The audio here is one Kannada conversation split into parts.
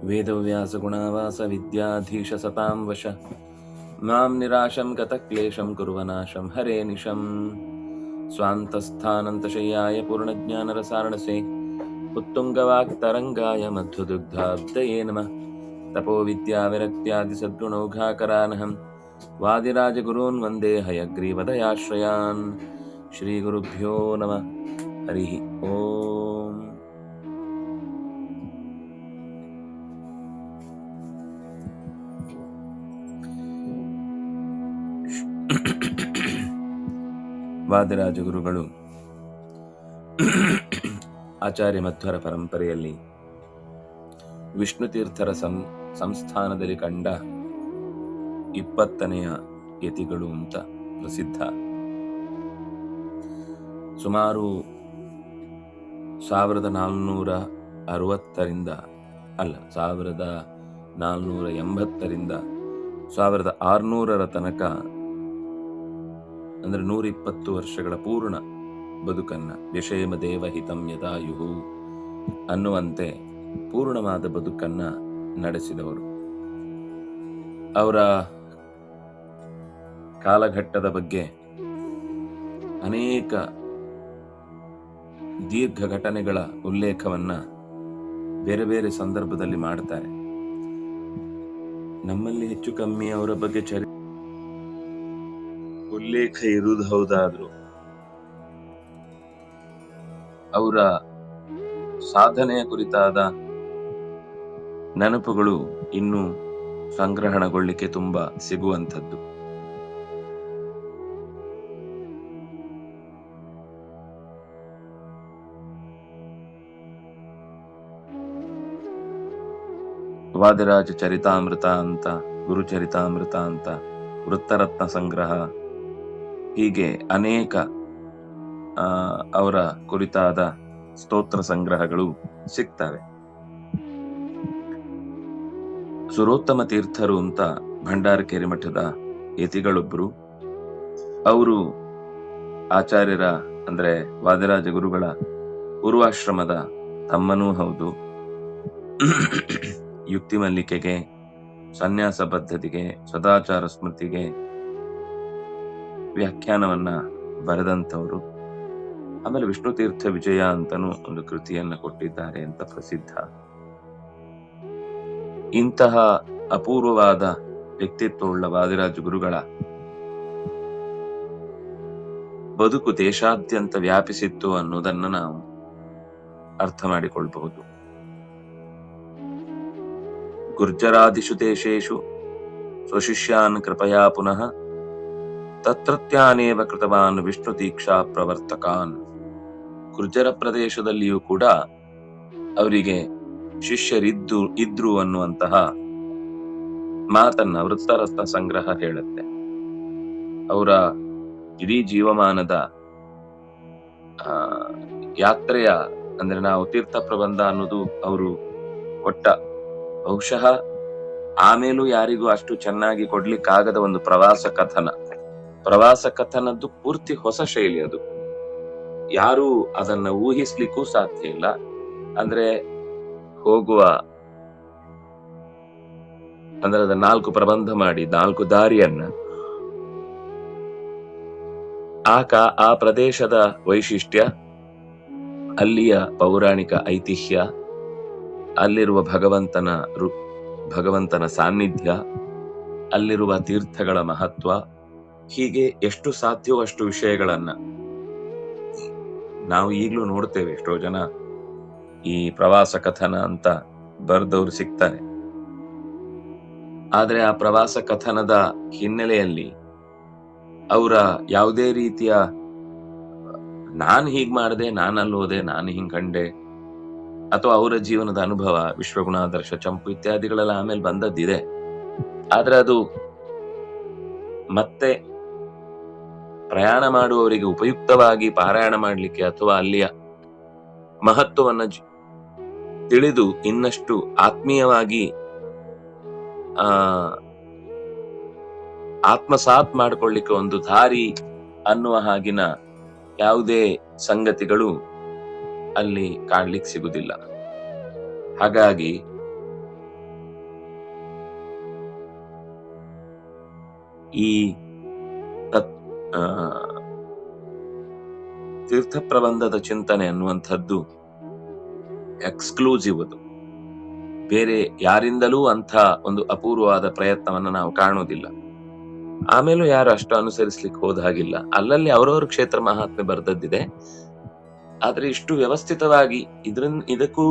ವೇದವ್ಯಾಸಗುಣಾವಾಸ ವಿದ್ಯಾಧೀಶ ಸತಾಂ ವಶ ಮಾಂ ನಿರಾಶಂ ಗತಕ್ಲೇಶಂ ಕುರ್ವನಾಶಂ ಹರೇ ನಿಶಂ ಸ್ವಾಂತಸ್ಥಾನಂತಶಯ್ಯಾಯ ಪೂರ್ಣಜ್ಞಾನರಸಾರಣಸೆ ಉತ್ತುಂಗವಾಕ್ತರಂಗಾಯ ಮಧ್ವದುಗ್ಧಾಬ್ದಯೇ ನಮಃ ತಪೋ ವಿದ್ಯಾವಿರಕ್ತ್ಯಾದಿ ಸದ್ಗುಣೌಘಾಕರಾನಹಂ ವಾದಿರಾಜಗುರೂನ್ ವಂದೇ ಹಯಗ್ರೀವದಯಾಶ್ರಯಾನ್ ಶ್ರೀಗುರುಭ್ಯೋ ನಮಃ ಹರಿ ಓಂ. ವಾದಿರಾಜಗುರುಗಳು ಆಚಾರ್ಯ ಮಧ್ವರ ಪರಂಪರೆಯಲ್ಲಿ ವಿಷ್ಣುತೀರ್ಥರ ಸಂಸ್ಥಾನದಲ್ಲಿ ಕಂಡ 20ನೆಯ ಯತಿಗಳು ಅಂತ ಪ್ರಸಿದ್ಧ. ಸುಮಾರು 1480ರಿಂದ 1600ರ ತನಕ, ಅಂದರೆ 120 ವರ್ಷಗಳ ಪೂರ್ಣ ಬದುಕನ್ನ ವಿಷಯಮ ದೇವಹಿತಂ ಯದಾಯುಹು ಅನ್ನುವಂತೆ ಪೂರ್ಣವಾದ ಬದುಕನ್ನ ನಡೆಸಿದವರು. ಅವರ ಕಾಲಘಟ್ಟದ ಬಗ್ಗೆ ಅನೇಕ ದೀರ್ಘ ಘಟನೆಗಳ ಉಲ್ಲೇಖವನ್ನ ಬೇರೆ ಬೇರೆ ಸಂದರ್ಭದಲ್ಲಿ ಮಾಡ್ತಾರೆ. ನಮ್ಮಲ್ಲಿ ಹೆಚ್ಚು ಕಮ್ಮಿ ಅವರ ಬಗ್ಗೆ ಉಲ್ಲೇಖ ಇರುವುದು ಹೌದಾದ್ರು ಅವರ ಸಾಧನೆಯ ಕುರಿತಾದ ನೆನಪುಗಳು ಇನ್ನೂ ಸಂಗ್ರಹಣಗೊಳ್ಳಿಕ್ಕೆ ತುಂಬಾ ಸಿಗುವಂಥದ್ದು. ವಾದಿರಾಜ ಚರಿತಾಮೃತ ಅಂತ, ಗುರುಚರಿತಾಮೃತ ಅಂತ, ವೃತ್ತರತ್ನ ಸಂಗ್ರಹ, ಹೀಗೆ ಅನೇಕ ಅವರ ಕುರಿತಾದ ಸ್ತೋತ್ರ ಸಂಗ್ರಹಗಳು ಸಿಗ್ತವೆ. ಸುರೋತ್ತಮ ತೀರ್ಥರು ಅಂತ ಭಂಡಾರಕೇರಿ ಮಠದ ಯತಿಗಳೊಬ್ಬರು. ಅವರು ಆಚಾರ್ಯರ ಅಂದ್ರೆ ವಾದಿರಾಜ ಗುರುಗಳ ಪೂರ್ವಾಶ್ರಮದ ತಮ್ಮನೂ ಹೌದು. ಯುಕ್ತಿ ಮಲ್ಲಿಕೆಗೆ, ಸನ್ಯಾಸ ಪದ್ಧತಿಗೆ, ಸದಾಚಾರ ಸ್ಮೃತಿಗೆ ವ್ಯಾಖ್ಯಾನವನ್ನ ಬರೆದಂಥವರು. ಆಮೇಲೆ ವಿಷ್ಣುತೀರ್ಥ ವಿಜಯ ಅಂತನೂ ಒಂದು ಕೃತಿಯನ್ನ ಕೊಟ್ಟಿದ್ದಾರೆ ಅಂತ ಪ್ರಸಿದ್ಧ. ಇಂತಹ ಅಪೂರ್ವವಾದ ವ್ಯಕ್ತಿತ್ವವುಳ್ಳ ವಾದಿರಾಜ ಗುರುಗಳ ಬದುಕು ದೇಶಾದ್ಯಂತ ವ್ಯಾಪಿಸಿತ್ತು ಅನ್ನೋದನ್ನ ನಾವು ಅರ್ಥ ಮಾಡಿಕೊಳ್ಬಹುದು. ಗುರ್ಜರಾದಿಷು ದೇಶೇಷು ಸ್ವಶಿಷ್ಯಾನ್ ಕೃಪಯಾ ಪುನಃ ತತ್ರತ್ಯಾನೇವ ಕೃತವಾನ್ ವಿಷ್ಣು ದೀಕ್ಷಾ ಪ್ರವರ್ತಕಾನ್. ಗುರ್ಜರ ಪ್ರದೇಶದಲ್ಲಿಯೂ ಕೂಡ ಅವರಿಗೆ ಶಿಷ್ಯರಿದ್ದು ಅನ್ನುವಂತಹ ಮಾತನ್ನ ವೃತ್ತರತ್ನ ಸಂಗ್ರಹ ಹೇಳುತ್ತೆ. ಅವರ ಇಡೀ ಜೀವಮಾನದ ಯಾತ್ರೆಯ, ಅಂದ್ರೆ ನಾವು ತೀರ್ಥ ಪ್ರಬಂಧ ಅನ್ನೋದು ಅವರು ಕೊಟ್ಟ, ಬಹುಶಃ ಆಮೇಲೂ ಯಾರಿಗೂ ಅಷ್ಟು ಚೆನ್ನಾಗಿ ಕೊಡ್ಲಿಕ್ಕಾಗದ ಒಂದು ಪ್ರವಾಸ ಕಥನದ್ದು ಪೂರ್ತಿ ಹೊಸ ಶೈಲಿ. ಅದು ಯಾರು ಅದನ್ನ ಊಹಿಸ್ಲಿಕ್ಕೂ ಸಾಧ್ಯ ಇಲ್ಲ. ಅಂದ್ರೆ ಹೋಗುವ, ಅಂದ್ರೆ ಅದ 4 ಪ್ರಬಂಧ ಮಾಡಿ 4 ದಾರಿಯನ್ನ, ಆ ಪ್ರದೇಶದ ವೈಶಿಷ್ಟ್ಯ, ಅಲ್ಲಿಯ ಪೌರಾಣಿಕ ಐತಿಹ್ಯ, ಅಲ್ಲಿರುವ ಭಗವಂತನ ಸಾನ್ನಿಧ್ಯ, ಅಲ್ಲಿರುವ ತೀರ್ಥಗಳ ಮಹತ್ವ, ಹೀಗೆ ಎಷ್ಟು ಸಾಧ್ಯವೋ ಅಷ್ಟು ವಿಷಯಗಳನ್ನ ನಾವು ಈಗಲೂ ನೋಡ್ತೇವೆ. ಎಷ್ಟೋ ಜನ ಈ ಪ್ರವಾಸ ಕಥನ ಅಂತ ಬರೆದವರು ಸಿಗ್ತಾರೆ. ಆದ್ರೆ ಆ ಪ್ರವಾಸ ಕಥನದ ಹಿನ್ನೆಲೆಯಲ್ಲಿ ಅವರ ಯಾವುದೇ ರೀತಿಯ ನಾನ್ ಹೀಗ್ ಮಾಡಿದೆ, ನಾನಲ್ಲಿ ಹೋದೆ, ನಾನು ಹಿಂಗ್ ಕಂಡೆ, ಅಥವಾ ಅವರ ಜೀವನದ ಅನುಭವ, ವಿಶ್ವಗುಣಾದರ್ಶ, ಚಂಪು ಇತ್ಯಾದಿಗಳೆಲ್ಲ ಆಮೇಲೆ ಬಂದದ್ದಿದೆ. ಆದ್ರೆ ಅದು ಮತ್ತೆ ಪ್ರಯಾಣ ಮಾಡುವವರಿಗೆ ಉಪಯುಕ್ತವಾಗಿ ಪಾರಾಯಣ ಮಾಡಲಿಕ್ಕೆ ಅಥವಾ ಅಲ್ಲಿಯ ಮಹತ್ವವನ್ನ ತಿಳಿದು ಇನ್ನಷ್ಟು ಆತ್ಮೀಯವಾಗಿ ಆತ್ಮಸಾತ್ ಮಾಡಿಕೊಳ್ಳಿಕ್ಕೆ ಒಂದು ದಾರಿ ಅನ್ನುವ ಹಾಗಿನ ಯಾವುದೇ ಸಂಗತಿಗಳು ಅಲ್ಲಿ ಕಾಣ್ಲಿಕ್ಕೆ ಸಿಗುವುದಿಲ್ಲ. ಹಾಗಾಗಿ ಈ ತೀರ್ಥ ಪ್ರಬಂಧದ ಚಿಂತನೆ ಅನ್ನುವಂಥದ್ದು ಎಕ್ಸ್ಕ್ಲೂಸಿವ್. ಅದು ಬೇರೆ ಯಾರಿಂದಲೂ ಅಂಥ ಒಂದು ಅಪೂರ್ವವಾದ ಪ್ರಯತ್ನವನ್ನ ನಾವು ಕಾಣುವುದಿಲ್ಲ. ಆಮೇಲೂ ಯಾರು ಅಷ್ಟು ಅನುಸರಿಸ್ಲಿಕ್ಕೆ ಹೋದ ಹಾಗಿಲ್ಲ. ಅಲ್ಲಲ್ಲಿ ಅವರವರ ಕ್ಷೇತ್ರ ಮಹಾತ್ಮೆ ಬರೆದದ್ದಿದೆ. ಆದ್ರೆ ಇಷ್ಟು ವ್ಯವಸ್ಥಿತವಾಗಿ ಇದಕ್ಕೂ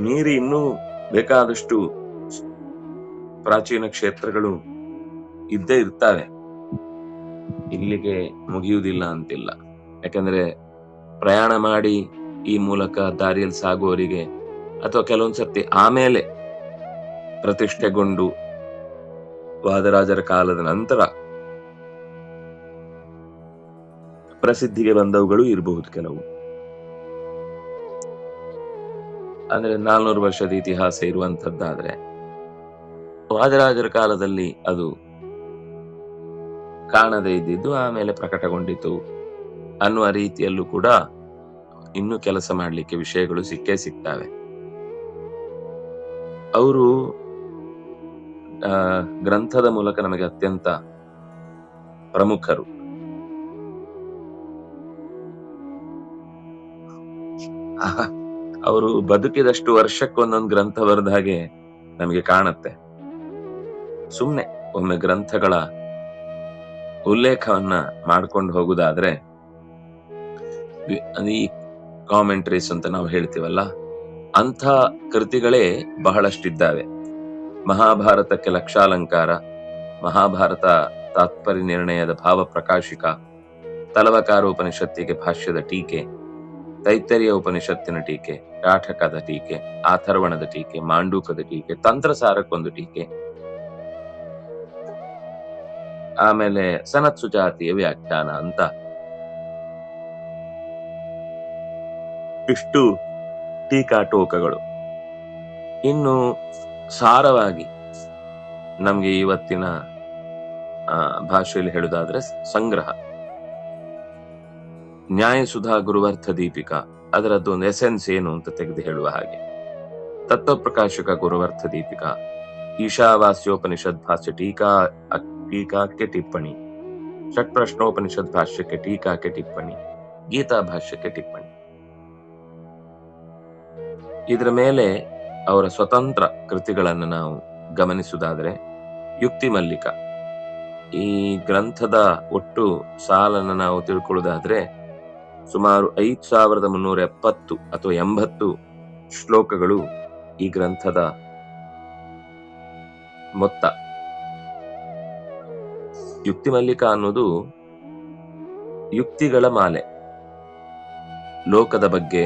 ಮೀರಿ ಇನ್ನೂ ಬೇಕಾದಷ್ಟು ಪ್ರಾಚೀನ ಕ್ಷೇತ್ರಗಳು ಇದ್ದೇ ಇರ್ತವೆ, ಇಲ್ಲಿಗೆ ಮುಗಿಯುವುದಿಲ್ಲ ಅಂತಿಲ್ಲ. ಯಾಕಂದ್ರೆ ಪ್ರಯಾಣ ಮಾಡಿ ಈ ಮೂಲಕ ದಾರಿಯಲ್ಲಿ ಸಾಗುವವರಿಗೆ ಅಥವಾ ಕೆಲವೊಂದ್ಸರ್ತಿ ಆಮೇಲೆ ಪ್ರತಿಷ್ಠೆಗೊಂಡು ವಾದರಾಜರ ಕಾಲದ ನಂತರ ಪ್ರಸಿದ್ಧಿಗೆ ಬಂದವುಗಳು ಇರಬಹುದು ಕೆಲವು. ಅಂದ್ರೆ 400 ವರ್ಷದ ಇತಿಹಾಸ ಇರುವಂತದ್ದಾದ್ರೆ ವಾದರಾಜರ ಕಾಲದಲ್ಲಿ ಅದು ಕಾಣದೇ ಇದ್ದಿದ್ದು ಆಮೇಲೆ ಪ್ರಕಟಗೊಂಡಿತು ಅನ್ನುವ ರೀತಿಯಲ್ಲೂ ಕೂಡ ಇನ್ನೂ ಕೆಲಸ ಮಾಡಲಿಕ್ಕೆ ವಿಷಯಗಳು ಸಿಕ್ಕೇ ಸಿಗ್ತವೆ. ಅವರು ಗ್ರಂಥದ ಮೂಲಕ ನಮಗೆ ಅತ್ಯಂತ ಪ್ರಮುಖರು. ಅವರು ಬದುಕಿದಷ್ಟು ವರ್ಷಕ್ಕೊಂದೊಂದು ಗ್ರಂಥ ಬರೆದ ಹಾಗೆ ನಮಗೆ ಕಾಣುತ್ತೆ. ಸುಮ್ನೆ ಒಮ್ಮೆ ಗ್ರಂಥಗಳ ಉಲ್ಲೇಖವನ್ನ ಮಾಡ್ಕೊಂಡು ಹೋಗುದಾದ್ರೆ ಈ ಕಾಮೆಂಟ್ರೀಸ್ ಅಂತ ನಾವು ಹೇಳ್ತೀವಲ್ಲ, ಅಂಥ ಕೃತಿಗಳೇ ಬಹಳಷ್ಟಿದ್ದಾವೆ. ಮಹಾಭಾರತಕ್ಕೆ ಲಕ್ಷಾಲಂಕಾರ, ಮಹಾಭಾರತ ತಾತ್ಪರ್ಯ ನಿರ್ಣಯದ ಭಾವ ಪ್ರಕಾಶಿಕ, ತಲವಕಾರ ಉಪನಿಷತ್ತಿಗೆ ಭಾಷ್ಯದ ಟೀಕೆ, ತೈತ್ತರಿಯ ಉಪನಿಷತ್ತಿನ ಟೀಕೆ, ರಾಠಕದ ಟೀಕೆ, ಅಥರ್ವಣದ ಟೀಕೆ, ಮಾಂಡೂಕದ ಟೀಕೆ, ತಂತ್ರಸಾರಕ್ಕೊಂದು ಟೀಕೆ, ಆಮೇಲೆ ಸನತ್ ಸುಜಾತಿಯ ವ್ಯಾಖ್ಯಾನ ಅಂತ ಇಷ್ಟು ಟೀಕಾಟೋಕಗಳು. ಇನ್ನು ಸಾರವಾಗಿ ನಮ್ಗೆ ಇವತ್ತಿನ ಭಾಷೆಯಲ್ಲಿ ಹೇಳುವುದಾದ್ರೆ ಸಂಗ್ರಹ, ನ್ಯಾಯಸುಧಾ ಗುರುವರ್ಥ ದೀಪಿಕಾ ಅದರದ್ದು ಒಂದು ಎಸೆನ್ಸ್ ಏನು ಅಂತ ತೆಗೆದು ಹೇಳುವ ಹಾಗೆ, ತತ್ವಪ್ರಕಾಶಕ ಗುರುವರ್ಥ ದೀಪಿಕಾ, ಈಶಾವಾಸ್ಯೋಪನಿಷದ್ ಭಾಷ್ಯ ಟೀಕಾಕ್ಕೆ ಟಿಪ್ಪಣಿ, ಷಟ್ಪ್ರಶ್ನೋಪನಿಷದ್ ಭಾಷ್ಯಕ್ಕೆ ಟೀಕಾಕ್ಕೆ ಟಿಪ್ಪಣಿ, ಗೀತಾ ಭಾಷ್ಯಕ್ಕೆ ಟಿಪ್ಪಣಿ. ಇದರ ಮೇಲೆ ಅವರ ಸ್ವತಂತ್ರ ಕೃತಿಗಳನ್ನು ನಾವು ಗಮನಿಸುವುದಾದ್ರೆ ಯುಕ್ತಿ ಮಲ್ಲಿಕ, ಈ ಗ್ರಂಥದ ಒಟ್ಟು ಸಾಲನ್ನು ನಾವು ತಿಳ್ಕೊಳ್ಳುವುದಾದ್ರೆ ಸುಮಾರು 5370 ಅಥವಾ 80 ಶ್ಲೋಕಗಳು ಈ ಗ್ರಂಥದ ಮೊತ್ತ. ಯುಕ್ತಿ ಮಲ್ಲಿಕ ಅನ್ನೋದು ಯುಕ್ತಿಗಳ ಮಾಲೆ. ಲೋಕದ ಬಗ್ಗೆ,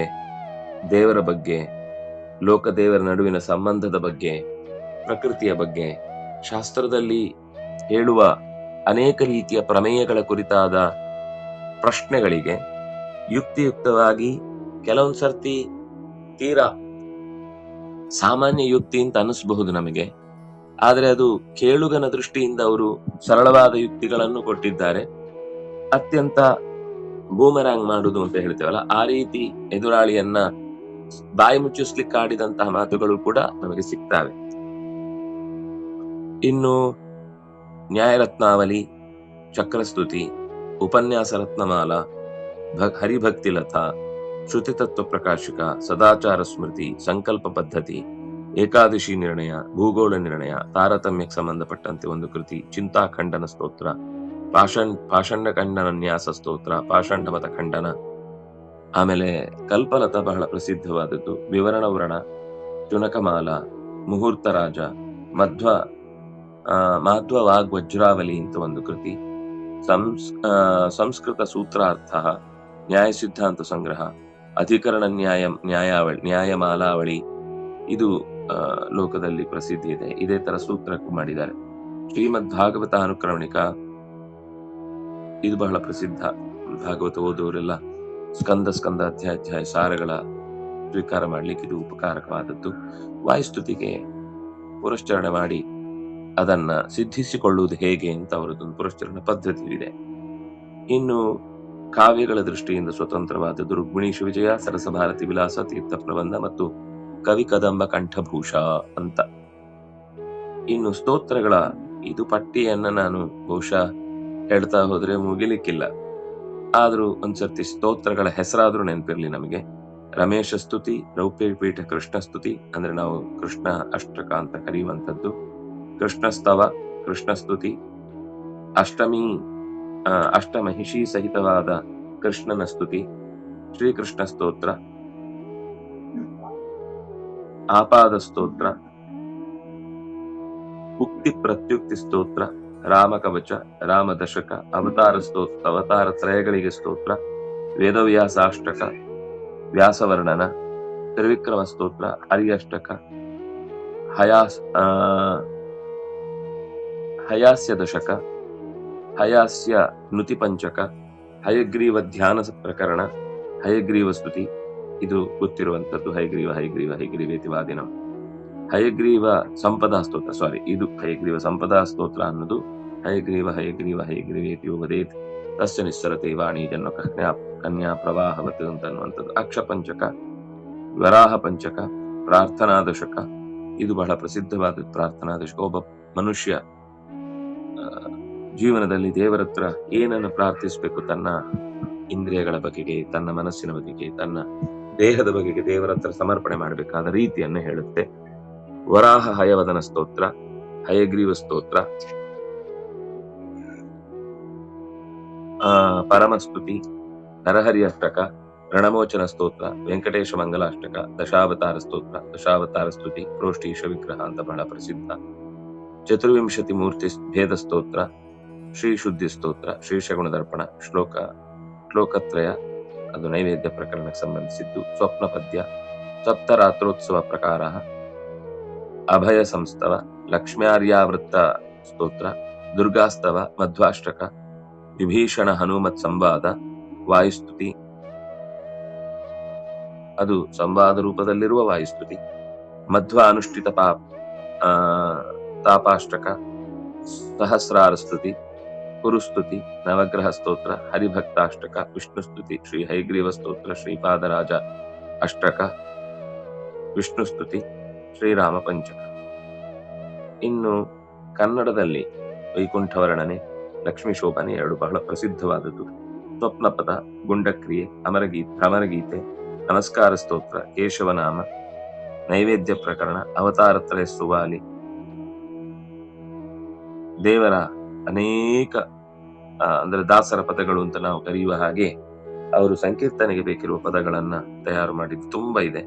ದೇವರ ಬಗ್ಗೆ, ಲೋಕದೇವರ ನಡುವಿನ ಸಂಬಂಧದ ಬಗ್ಗೆ, ಪ್ರಕೃತಿಯ ಬಗ್ಗೆ ಶಾಸ್ತ್ರದಲ್ಲಿ ಹೇಳುವ ಅನೇಕ ರೀತಿಯ ಪ್ರಮೇಯಗಳ ಕುರಿತಾದ ಪ್ರಶ್ನೆಗಳಿಗೆ ಯುಕ್ತಿಯುಕ್ತವಾಗಿ, ಕೆಲವೊಂದು ಸರ್ತಿ ತೀರಾ ಸಾಮಾನ್ಯ ಯುಕ್ತಿ ಅಂತ ಅನಿಸಬಹುದು ನಮಗೆ, ಆದರೆ ಅದು ಕೇಳುಗನ ದೃಷ್ಟಿಯಿಂದ ಅವರು ಸರಳವಾದ ಯುಕ್ತಿಗಳನ್ನು ಕೊಟ್ಟಿದ್ದಾರೆ. ಅತ್ಯಂತ ಬೂಮರಾಂಗ್ ಮಾಡುವುದು ಅಂತ ಹೇಳ್ತೇವಲ್ಲ, ಆ ರೀತಿ ಎದುರಾಳಿಯನ್ನ ಬಾಯಿ ಮುಚ್ಚಿಸ್ಲಿಕ್ಕಾಡಿದಂತಹ ಮಾತುಗಳು ಕೂಡ ನಮಗೆ ಸಿಗ್ತವೆ. ಇನ್ನು ನ್ಯಾಯರತ್ನಾವಲಿ, ಚಕ್ರಸ್ತುತಿ, ಉಪನ್ಯಾಸ ರತ್ನಮಾಲ, ಹರಿಭಕ್ತಿ ಲತಾ, ಶ್ರುತಿ ತತ್ವ ಪ್ರಕಾಶಿಕ, ಸದಾಚಾರ ಸ್ಮೃತಿ, ಸಂಕಲ್ಪ ಪದ್ಧತಿ, ಏಕಾದಶಿ ನಿರ್ಣಯ, ಭೂಗೋಳ ನಿರ್ಣಯ, ತಾರತಮ್ಯಕ್ಕೆ ಸಂಬಂಧಪಟ್ಟಂತೆ ಒಂದು ಕೃತಿ, ಚಿಂತಾಖಂಡನ ಸ್ತೋತ್ರ, ಪಾಷಂಡ ಖಂಡನ ನ್ಯಾಸ ಸ್ತೋತ್ರ, ಪಾಷಂಡ ಮತ ಖಂಡನ, ಆಮೇಲೆ ಕಲ್ಪಲತಾ ಬಹಳ ಪ್ರಸಿದ್ಧವಾದದ್ದು, ವಿವರಣ ವ್ರಣ, ಚುನಕಮಾಲ, ಮುಹೂರ್ತ ರಾಜ, ಮಾಧ್ವ ವಾಗ್ ವಜ್ರಾವಲಿ ಅಂತ ಒಂದು ಕೃತಿ, ಸಂಸ್ಕೃತ ಸೂತ್ರಾರ್ಥ, ನ್ಯಾಯ ಸಿದ್ಧಾಂತ ಸಂಗ್ರಹ, ಅಧಿಕರಣ ನ್ಯಾಯಮಾಲಾವಳಿ, ಇದು ಲೋಕದಲ್ಲಿ ಪ್ರಸಿದ್ಧಿ ಇದೆ. ಇದೇ ತರ ಸೂತ್ರಕ್ಕೂ ಮಾಡಿದ್ದಾರೆ. ಶ್ರೀಮದ್ ಭಾಗವತ ಅನುಕ್ರಮಣಿಕ, ಇದು ಬಹಳ ಪ್ರಸಿದ್ಧ. ಭಾಗವತ ಓದುವರೆಲ್ಲ ಸ್ಕಂದ ಅಧ್ಯಾಯ ಸಾರಗಳ ಸ್ವೀಕಾರ ಮಾಡ್ಲಿಕ್ಕೆ ಇದು ಉಪಕಾರಕವಾದದ್ದು. ವಾಯುಸ್ತುತಿಗೆ ಪುರಶ್ಚರಣೆ ಮಾಡಿ ಅದನ್ನ ಸಿದ್ಧಿಸಿಕೊಳ್ಳುವುದು ಹೇಗೆ ಅಂತ ಅವರದೊಂದು ಪುರಶ್ಚರಣ ಪದ್ಧತಿ ಇದೆ. ಇನ್ನು ಕಾವ್ಯಗಳ ದೃಷ್ಟಿಯಿಂದ ಸ್ವತಂತ್ರವಾದದ್ದು ರುಕ್ಮಿಣೀಶ ವಿಜಯ, ಸರಸಭಾರತಿ ವಿಲಾಸ, ತೀರ್ಥ ಪ್ರಬಂಧ ಮತ್ತು ಕವಿ ಕದಂಬ ಕಂಠಭೂಷ ಅಂತ ಇನ್ನು ಸ್ತೋತ್ರಗಳ ಇದು ಪಟ್ಟಿಯನ್ನ ನಾನು ಬಹುಶಃ ಹೇಳ್ತಾ ಹೋದ್ರೆ ಮುಗಿಲಿಕ್ಕಿಲ್ಲ. ಆದ್ರೂ ಒಂದ್ಸರ್ತಿ ಸ್ತೋತ್ರಗಳ ಹೆಸರಾದ್ರೂ ನೆನಪಿರ್ಲಿ ನಮಗೆ. ರಮೇಶ ಸ್ತುತಿ, ರೌಪ್ಯ ಪೀಠ ಕೃಷ್ಣ ಸ್ತುತಿ, ಅಂದ್ರೆ ನಾವು ಕೃಷ್ಣ ಅಷ್ಟಕ ಅಂತ ಕರೆಯುವಂಥದ್ದು. ಕೃಷ್ಣ ಸ್ತವ, ಕೃಷ್ಣ ಸ್ತುತಿ, ಅಷ್ಟಮಹಿಷಿ ಸಹಿತವಾದ ಕೃಷ್ಣನ ಸ್ತುತಿ, ಶ್ರೀಕೃಷ್ಣ ಸ್ತೋತ್ರ, ಆಪಾದ ಸ್ತೋತ್ರ, ಉಕ್ತಿ ಪ್ರತ್ಯುಕ್ತಿ ಸ್ತೋತ್ರ, ರಾಮಕವಚ, ರಾಮದಶಕ, ಅವತಾರ ತ್ರಯಗಳಿಗೆ ಸ್ತೋತ್ರ, ವೇದವ್ಯಾಸಾಷ್ಟಕ, ವ್ಯಾಸವರ್ಣನ, ತ್ರಿವಿಕ್ರಮ ಸ್ತೋತ್ರ, ಹರಿಯಷ್ಟಕ, ಹಯಾಸ್ಯ ದಶಕ, ಹಯಾಸ್ಯ ನುತಿ ಪಂಚಕ, ಹಯಗ್ರೀವ ಧ್ಯಾನ ಪ್ರಕರಣ, ಹಯಗ್ರೀವ ಸ್ತುತಿ, ಇದು ಗೊತ್ತಿರುವಂತದ್ದು. ಹಯಗ್ರೀವೇತಿ ವಾದಿನಂ. ಹಯಗ್ರೀವ ಸಂಪದಾ ಸ್ತೋತ್ರ, ಇದು ಹಯಗ್ರೀವ ಸಂಪದಾ ಸ್ತೋತ್ರ ಅನ್ನೋದು ಹಯಗ್ರೀವೇತಿ ವದೇತ್ ತಸ್ಯ ನಿಸ್ಸರತೆ ವಾಣಿ ಜನ್ಮ ಕನ್ಯಾ ಪ್ರವಾಹವತ್ ಅಂತನ್ನುವಂಥದ್ದು. ಅಕ್ಷಪಂಚಕ, ವರಾಹ ಪಂಚಕ, ಪ್ರಾರ್ಥನಾ ದಶಕ, ಇದು ಬಹಳ ಪ್ರಸಿದ್ಧವಾದ ಪ್ರಾರ್ಥನಾ ದಶಕ. ಒಬ್ಬ ಮನುಷ್ಯ ಜೀವನದಲ್ಲಿ ದೇವರ ಹತ್ರ ಏನನ್ನು ಪ್ರಾರ್ಥಿಸಬೇಕು, ತನ್ನ ಇಂದ್ರಿಯಗಳ ಬಗೆಗೆ, ತನ್ನ ಮನಸ್ಸಿನ ಬಗೆಗೆ, ತನ್ನ ದೇಹದ ಬಗೆಗೆ ದೇವರ ಹತ್ರ ಸಮರ್ಪಣೆ ಮಾಡಬೇಕಾದ ರೀತಿಯನ್ನು ಹೇಳುತ್ತೆ. ವರಾಹ ಹಯವದನ ಸ್ತೋತ್ರ, ಹಯಗ್ರೀವ ಸ್ತೋತ್ರ, ಪರಮಸ್ತುತಿ, ನರಹರಿ ಅಷ್ಟಕ, ರಣಮೋಚನ ಸ್ತೋತ್ರ, ವೆಂಕಟೇಶ ಮಂಗಲಾಷ್ಟಕ, ದಶಾವತಾರ ಸ್ತೋತ್ರ, ದಶಾವತಾರ ಸ್ತುತಿ, ಪ್ರೋಷ್ಟೀಶ ವಿಗ್ರಹ ಅಂತ ಬಹಳ ಪ್ರಸಿದ್ಧ. ಚತುರ್ವಿಂಶತಿ ಮೂರ್ತಿ ಭೇದ ಸ್ತೋತ್ರ, ಶ್ರೀ ಶುದ್ಧಿ ಸ್ತೋತ್ರ, ಶ್ರೀ ಶಗುಣ ದರ್ಪಣ, ಶ್ಲೋಕತ್ರಯ, ಅದು ನೈವೇದ್ಯ ಪ್ರಕರಣಕ್ಕೆ ಸಂಬಂಧಿಸಿದ್ದು. ಸ್ವಪ್ನ ಪದ್ಯ, ಸಪ್ತರಾತ್ರೋತ್ಸವ ಪ್ರಕಾರ, ಅಭಯ ಸಂಸ್ತವ, ಲಕ್ಷ್ಮ್ಯಾರ್ಯಾವೃತ್ತ ಸ್ತೋತ್ರ, ದುರ್ಗಾಸ್ತವ, ಮಧ್ವಾಷ್ಟಕ, ವಿಭೀಷಣ ಹನುಮತ್ ಸಂವಾದ, ವಾಯುಸ್ತುತಿ, ಅದು ಸಂವಾದ ರೂಪದಲ್ಲಿರುವ ವಾಯುಸ್ತುತಿ, ಮಧ್ವ ಅನುಷ್ಠಿತ ತಾಪಾಷ್ಟಕ, ಸಹಸ್ರಾರ ಸ್ತುತಿ, ಕುರುಸ್ತುತಿ, ನವಗ್ರಹ ಸ್ತೋತ್ರ, ಹರಿಭಕ್ತಾಷ್ಟಕ, ವಿಷ್ಣುಸ್ತುತಿ, ಶ್ರೀ ಹೈಗ್ರೀವ ಸ್ತೋತ್ರ, ಶ್ರೀಪಾದರಾಜ ಅಷ್ಟಕ, ವಿಷ್ಣುಸ್ತುತಿ, ಶ್ರೀರಾಮ ಪಂಚಕ. ಇನ್ನು ಕನ್ನಡದಲ್ಲಿ ವೈಕುಂಠವರ್ಣನೆ, ಲಕ್ಷ್ಮೀ ಶೋಭನೆ ಎರಡು ಬಹಳ ಪ್ರಸಿದ್ಧವಾದದ್ದು. ಸ್ವಪ್ನಪದ, ಗುಂಡಕ್ರಿಯೆ, ಭ್ರಮರಗೀತೆ, ನಮಸ್ಕಾರ ಸ್ತೋತ್ರ, ಕೇಶವನಾಮ, ನೈವೇದ್ಯ ಪ್ರಕರಣ, ಅವತಾರತ್ರಯ ಸುವಾಲಿ, ದೇವರ ಅನೇಕ ಅಂದ್ರೆ ದಾಸರ ಪದಗಳು ಅಂತ ನಾವು ಕರೆಯುವ ಹಾಗೆ ಅವರು ಸಂಕೀರ್ತನೆಗೆ ಬೇಕಿರುವ ಪದಗಳನ್ನ ತಯಾರು ಮಾಡಿದ್ದು ತುಂಬಾ ಇದೆ.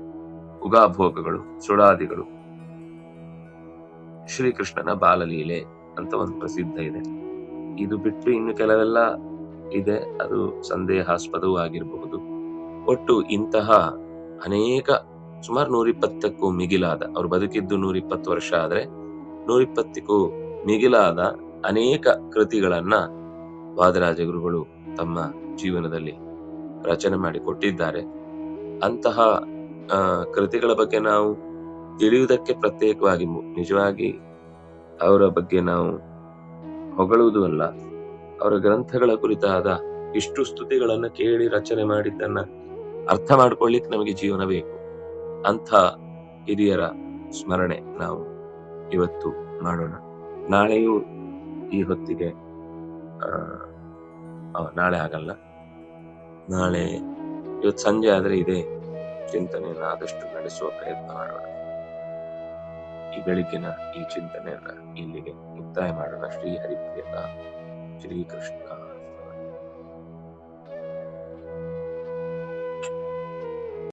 ಉಗಾಭೋಗಗಳು, ಸುಳಾದಿಗಳು, ಶ್ರೀಕೃಷ್ಣನ ಬಾಲಲೀಲೆ ಅಂತ ಒಂದು ಪ್ರಸಿದ್ಧ ಇದೆ. ಇದು ಬಿಟ್ಟು ಇನ್ನು ಕೆಲವೆಲ್ಲ ಇದೆ, ಅದು ಸಂದೇಹಾಸ್ಪದವೂ ಆಗಿರಬಹುದು. ಒಟ್ಟು ಇಂತಹ ಅನೇಕ ಸುಮಾರು 120ಕ್ಕೂ ಮಿಗಿಲಾದ, ಅವರು ಬದುಕಿದ್ದು 120 ವರ್ಷ ಆದ್ರೆ 120ಕ್ಕೂ ಮಿಗಿಲಾದ ಅನೇಕ ಕೃತಿಗಳನ್ನ ವಾದರಾಜ ಗುರುಗಳು ತಮ್ಮ ಜೀವನದಲ್ಲಿ ರಚನೆ ಮಾಡಿ ಕೊಟ್ಟಿದ್ದಾರೆ. ಅಂತಹ ಕೃತಿಗಳ ಬಗ್ಗೆ ನಾವು ತಿಳಿಯುವುದಕ್ಕೆ ಪ್ರತ್ಯೇಕವಾಗಿ ನಿಜವಾಗಿ ಅವರ ಬಗ್ಗೆ ನಾವು ಹೊಗಳುವುದೂ ಅಲ್ಲ, ಅವರ ಗ್ರಂಥಗಳ ಕುರಿತಾದ ಇಷ್ಟು ಸ್ತುತಿಗಳನ್ನ ಕೇಳಿ ರಚನೆ ಮಾಡಿದ್ದನ್ನ ಅರ್ಥ ಮಾಡ್ಕೊಳ್ಳಿಕ್ಕೆ ನಮಗೆ ಜೀವನ ಬೇಕು. ಅಂಥ ಹಿರಿಯರ ಸ್ಮರಣೆ ನಾವು ಇವತ್ತು ಮಾಡೋಣ. ನಾಳೆಯೂ ಈ ಹೊತ್ತಿಗೆ ನಾಳೆ ಆಗಲ್ಲ, ನಾಳೆ ಇವತ್ತು ಸಂಜೆ ಆದ್ರೆ ಇದೇ ಚಿಂತನೆಯನ್ನ ಆದಷ್ಟು ನಡೆಸುವ ಪ್ರಯತ್ನ ಮಾಡೋಣ. ಈ ಬೆಳಿಗ್ಗಿನ ಈ ಚಿಂತನೆಯನ್ನ ಇಲ್ಲಿಗೆ ಮುಕ್ತಾಯ ಮಾಡೋಣ. ಶ್ರೀ ಹರಿಪ್ರಿಯತ, ಶ್ರೀಕೃಷ್ಣ.